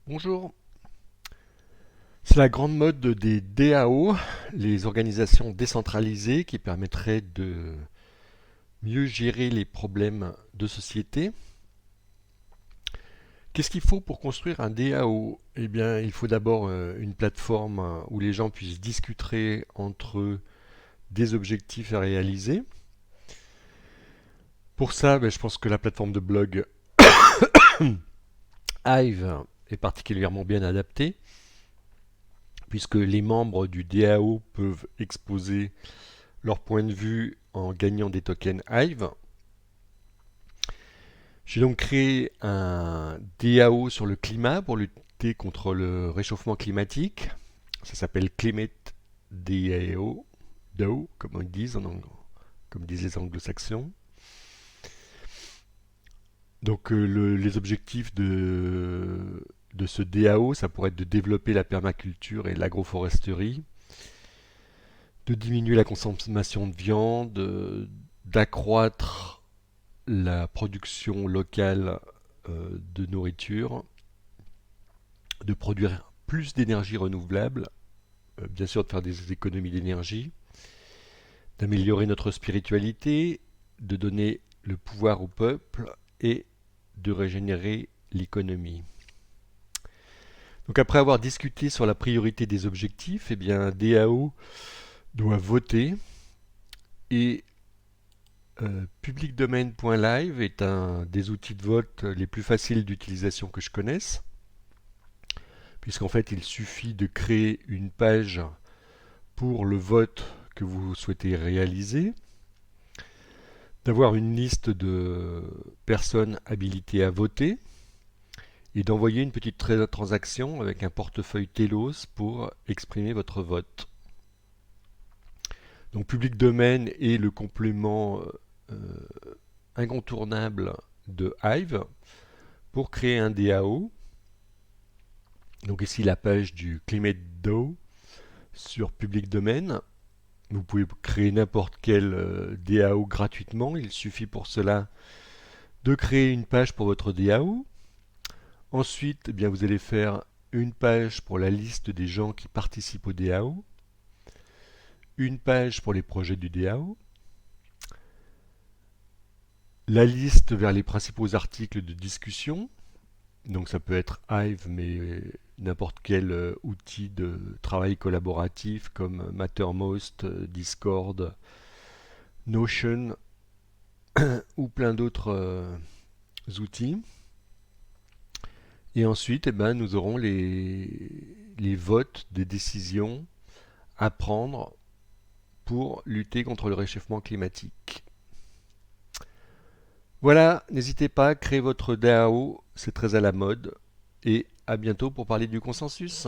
Bonjour. C'est la grande mode des DAO, les organisations décentralisées qui permettraient de mieux gérer les problèmes de société. Qu'est-ce qu'il faut pour construire un DAO? Eh bien, il faut d'abord une plateforme où les gens puissent discuter entre eux des objectifs à réaliser. Pour ça, je pense que la plateforme de blog Hive est particulièrement bien adaptée, puisque les membres du DAO peuvent exposer leur point de vue en gagnant des tokens Hive. J'ai donc créé un DAO sur le climat pour lutter contre le réchauffement climatique. Ça s'appelle Climate DAO, DAO comme ils disent, comme disent les anglo-saxons. Donc les objectifs de ce DAO, ça pourrait être de développer la permaculture et l'agroforesterie, de diminuer la consommation de viande, d'accroître la production locale de nourriture, de produire plus d'énergie renouvelable, bien sûr de faire des économies d'énergie, d'améliorer notre spiritualité, de donner le pouvoir au peuple et de régénérer l'économie. Donc après avoir discuté sur la priorité des objectifs, eh bien DAO doit voter et publicdomain.live est un des outils de vote les plus faciles d'utilisation que je connaisse, puisqu'en fait il suffit de créer une page pour le vote que vous souhaitez réaliser, d'avoir une liste de personnes habilitées à voter et d'envoyer une petite transaction avec un portefeuille Telos pour exprimer votre vote. Donc Public Domain est le complément incontournable de Hive pour créer un DAO. Donc ici la page du Climate DAO sur Public Domain. Vous pouvez créer n'importe quel DAO gratuitement. Il suffit pour cela de créer une page pour votre DAO. Ensuite, vous allez faire une page pour la liste des gens qui participent au DAO, une page pour les projets du DAO, la liste vers les principaux articles de discussion. Donc ça peut être Hive, mais n'importe quel outil de travail collaboratif comme Mattermost, Discord, Notion ou plein d'autres outils. Et ensuite, nous aurons les votes des décisions à prendre pour lutter contre le réchauffement climatique. Voilà, n'hésitez pas à créer votre DAO, c'est très à la mode. Et à bientôt pour parler du consensus.